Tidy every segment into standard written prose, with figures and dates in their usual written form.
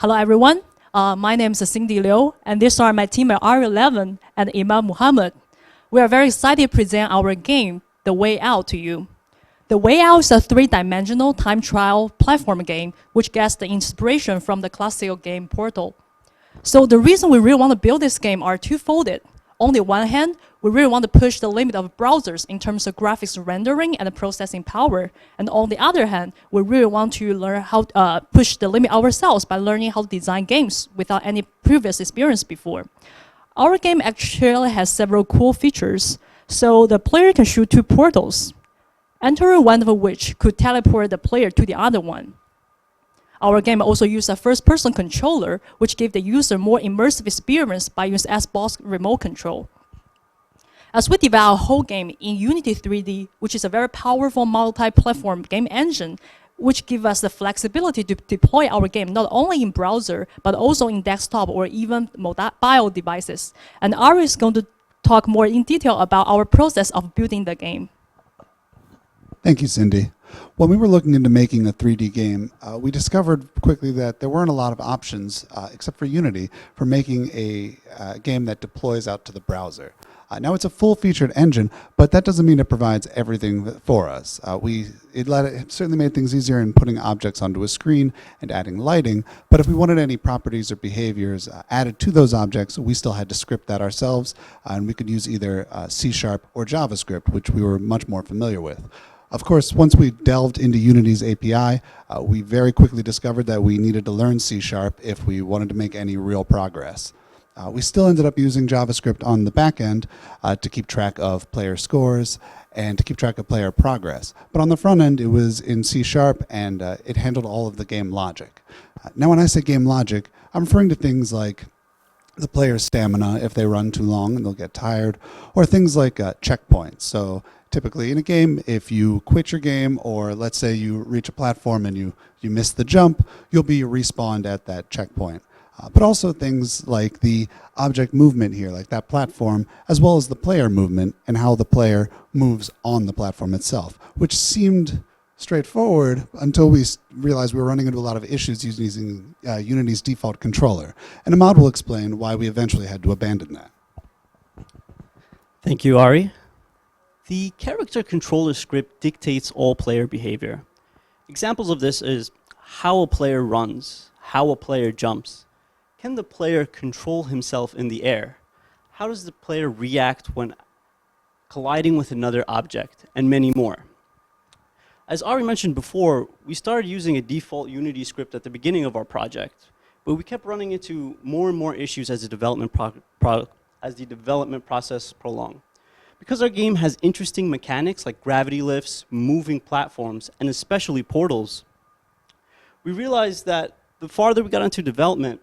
Hello, everyone. My name is Cindy Liu, and these are my team at R11 and Imam Muhammad. We are very excited to present our game, The Way Out, to you. The Way Out is a three-dimensional time trial platform game which gets the inspiration from the classical game Portal. So the reason we really want to build this game are twofolded. On the one hand, we really want to push the limit of browsers in terms of graphics rendering and processing power. And on the other hand, we really want to learn how to push the limit ourselves by learning how to design games without any previous experience before. Our game actually has several cool features. So the player can shoot two portals, enter one of which could teleport the player to the other one. Our game also uses a first-person controller, which gives the user more immersive experience by using Xbox remote control. As we develop our whole game in Unity 3D, which is a very powerful multi-platform game engine, which gives us the flexibility to deploy our game not only in browser, but also in desktop or even mobile devices. And Ari is going to talk more in detail about our process of building the game. Thank you, Cindy. When we were looking into making a 3D game, we discovered quickly that there weren't a lot of options, except for Unity, for making a game that deploys out to the browser. Now it's a full-featured engine, but that doesn't mean it provides everything for us. It certainly made things easier in putting objects onto a screen and adding lighting, but if we wanted any properties or behaviors added to those objects, we still had to script that ourselves, and we could use either C# or JavaScript, which we were much more familiar with. Of course, once we delved into Unity's API, we very quickly discovered that we needed to learn C# if we wanted to make any real progress. We still ended up using JavaScript on the back end to keep track of player scores and to keep track of player progress. But on the front end, it was in C# and it handled all of the game logic. Now when I say game logic, I'm referring to things like the player's stamina if they run too long and they'll get tired, or things like checkpoints. So typically in a game, if you quit your game, or let's say you reach a platform and you miss the jump, you'll be respawned at that checkpoint. But also things like the object movement here, like that platform, as well as the player movement and how the player moves on the platform itself, which seemed straightforward until we realized we were running into a lot of issues using Unity's default controller. And Ahmad will explain why we eventually had to abandon that. Thank you, Ari. The character controller script dictates all player behavior. Examples of this is how a player runs, how a player jumps. Can the player control himself in the air? How does the player react when colliding with another object? And many more. As Ari mentioned before, we started using a default Unity script at the beginning of our project, but we kept running into more and more issues as the development process prolonged. Because our game has interesting mechanics like gravity lifts, moving platforms, and especially portals, we realized that the farther we got into development,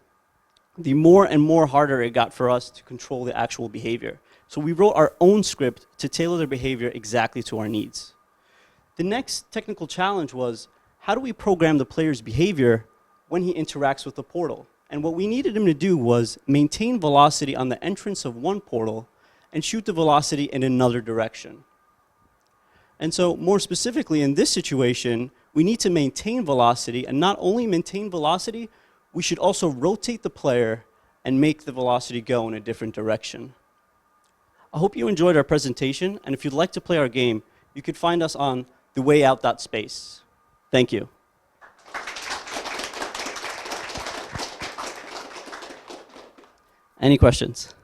the more and more harder it got for us to control the actual behavior. So we wrote our own script to tailor the behavior exactly to our needs. The next technical challenge was, how do we program the player's behavior when he interacts with the portal? And what we needed him to do was maintain velocity on the entrance of one portal and shoot the velocity in another direction. And so more specifically in this situation, we need to maintain velocity, and not only maintain velocity, we should also rotate the player and make the velocity go in a different direction. I hope you enjoyed our presentation, and if you'd like to play our game, you could find us on TheWayOut.space. Thank you. Any questions?